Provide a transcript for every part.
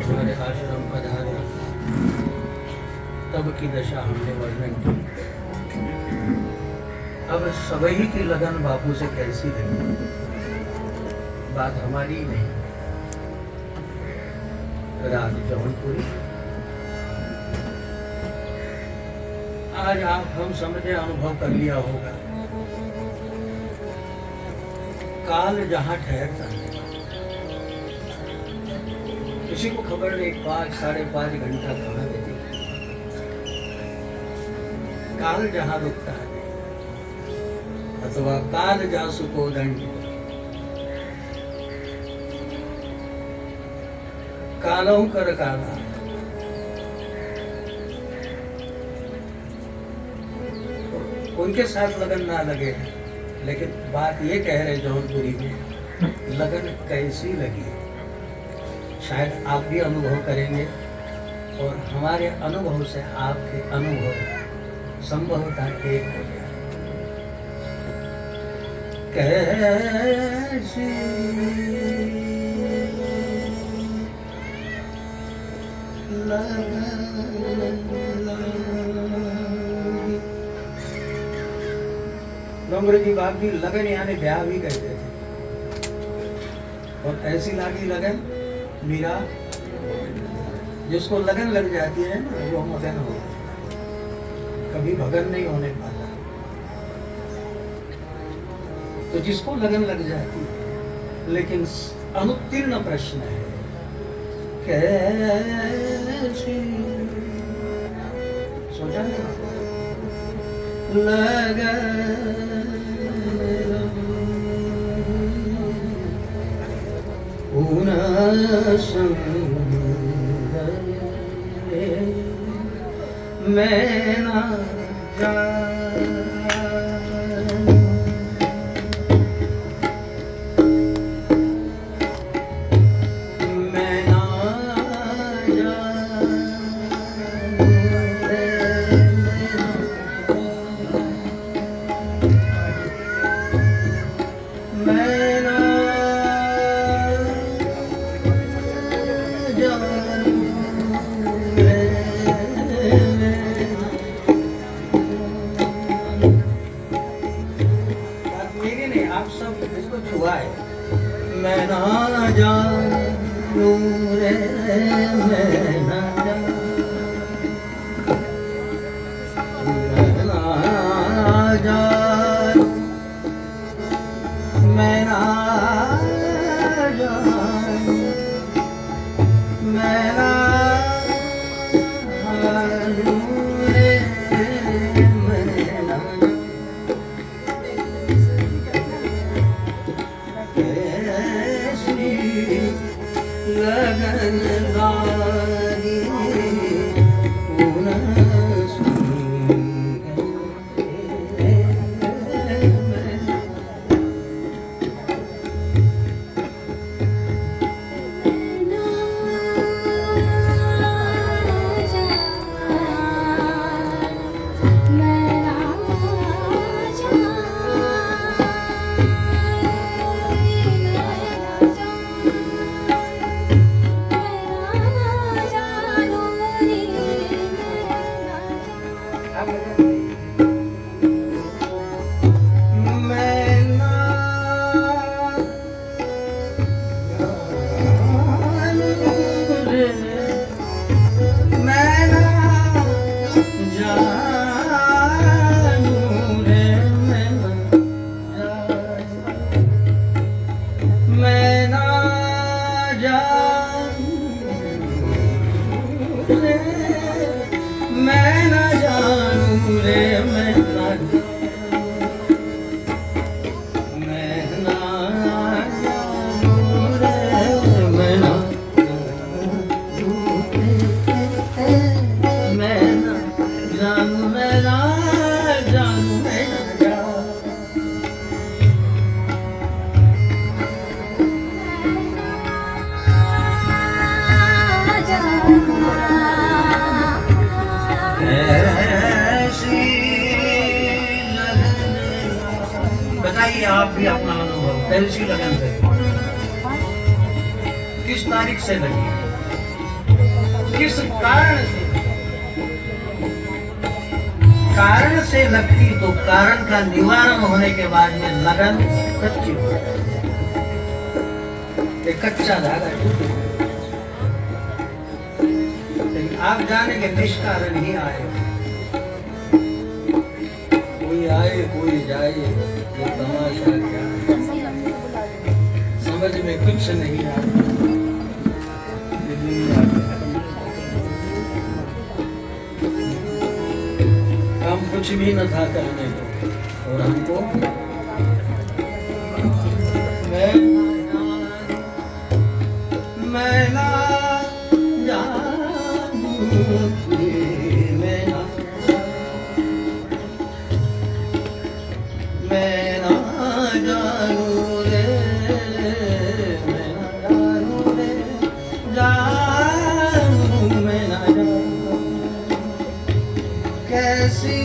हमारे आश्रम पधारे तब की दशा हमने वर्णन की। अब सभी की लगन बापू से कैसी लगी, बात हमारी नहीं, राज जौनपुरी। आज आप हम समझे अनुभव कर लिया होगा, काल जहां ठहरता है किसी को खबर नहीं 5 साढ़े 5 घंटा कहाँ रहती, काल जहां रुकता है अथवा काल जासु को दंड, कालों कर काला। उनके साथ लगन ना लगे, लेकिन बात ये कह रहे जौनपुरी में लगन कैसी लगी, शायद आप भी अनुभव करेंगे और हमारे अनुभव से आपके अनुभव संभवतः एक हो जाए। कैसी डोंगरे जी बाप भी लगन यानी ब्याह भी कहते थे, और ऐसी लागी लगन मीरा, जिसको लगन लग जाती है वो मगन हो, कभी भगन नहीं होने पाता। तो जिसको लगन लग जाती है, लेकिन अनुत्तीर्ण प्रश्न है कैसी सोचा लगन मैं ना मैं ना जानूं रे, मैं ना जानूं, मैं ना जानूं, मैं ना जानूं रे, मैं ना लगन लागी जानू रे, मैं न जानू रे, मैं न जानू, मैं न जानू रे, मैं न बताइए आप भी अपना अनुभव कैसी लगन लगी, किस तारीख से लगी, किस कारण से लगती तो कारण का निवारण होने के बाद में लगन कच्ची हो जाए, एक कच्चा धागा टूट। लेकिन आप जानेंगे निष्कारण ही आए, कोई आए कोई जाए, ये तमाशा क्या है, समझ में कुछ नहीं आता। हम कुछ भी न था करने को, और हमको मैं ना जानू, मैं ना जानू रे, मैं ना जानू रे, जानू मैं ना जानू, कैसी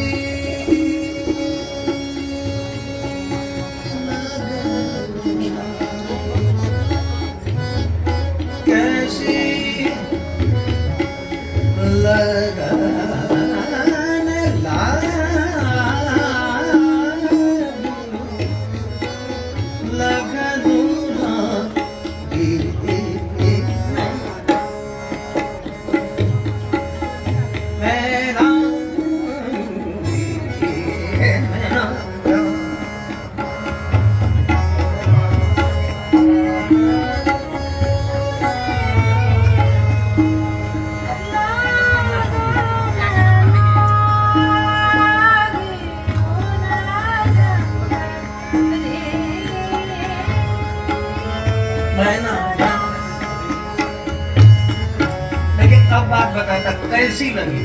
अब बात बताता कैसी लगी,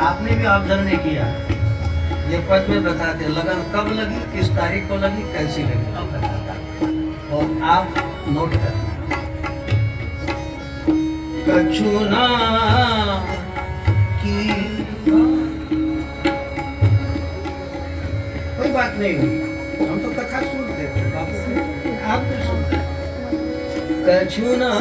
आपने भी ऑब्जर्व किया, ये पद में बताते लगन कब लगी, किस तारीख को लगी, कैसी लगी, अब बताता और आप नोट करना। कछुना की कोई बात नहीं हुई, हम तो कथा सुनते थे, आप भी सुनते। कछुना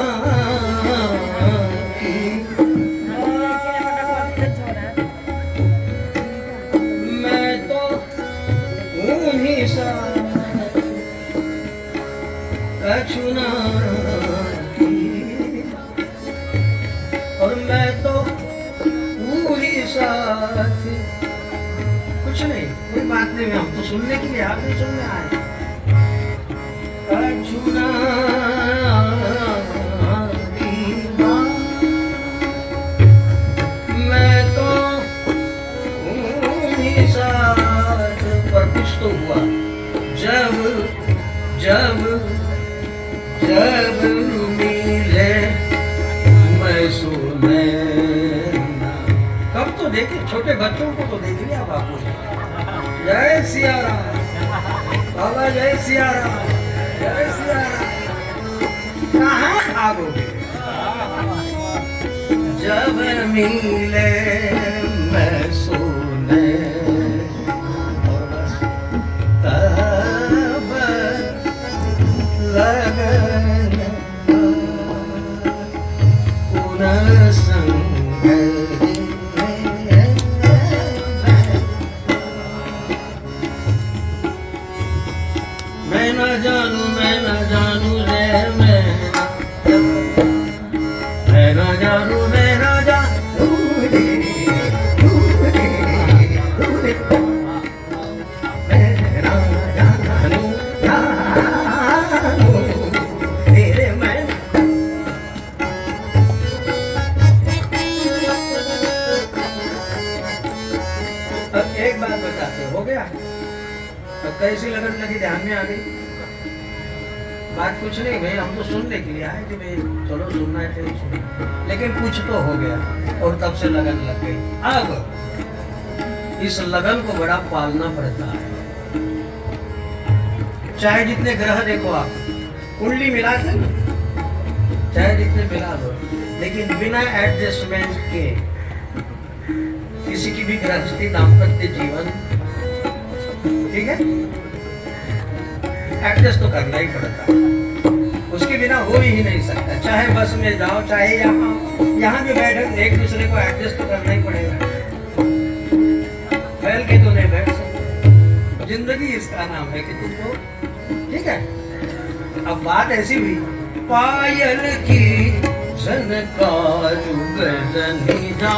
कछुना और मैं तो पूरी साथ, कुछ नहीं, कोई बात नहीं, हम तो सुनने के लिए, आप भी सुनने आए। कछुना मैं तो पूरी साथ, पर कुछ तो हुआ जब जब जब मिले मैं सुने ना। कब तो देखे, छोटे बच्चों को तो देख लिया बापू ने। जय सिया राम बाबा, जय सिया राम, जय सिया राम। कहाँ खाओगे जब मिले मैं सुने, तब लगन पुनः संग, मैं न जानू, मैं न जानू रे, मैं न जानू, मैं न जानू रे, कैसी लगन लगी ध्यान में आ गई? बात कुछ नहीं भाई, हम तो सुनने के लिए आए कि भाई चलो सुनना है तो सुनो, लेकिन कुछ तो हो गया और तब से लगन लग गई। अब इस लगन को बड़ा पालना पड़ता है। चाहे जितने ग्रह देखो आप, कुंडली मिला के चाहे जितने मिला दो, लेकिन बिना एडजस्टमेंट के किसी की भी गृहस्थी दाम्पत्य जीवन, ठीक है, एडजस्ट तो करना ही पड़ता, उसके बिना हो ही नहीं सकता। चाहे बस में जाओ, चाहे यहाँ भी बैठे, एक दूसरे को एडजस्ट तो करना ही पड़ेगा। फैल के तो नहीं बैठ सकते। जिंदगी इसका नाम है कि तुमको, ठीक है। अब बात ऐसी हुई, पायल की झनकार गजनी जा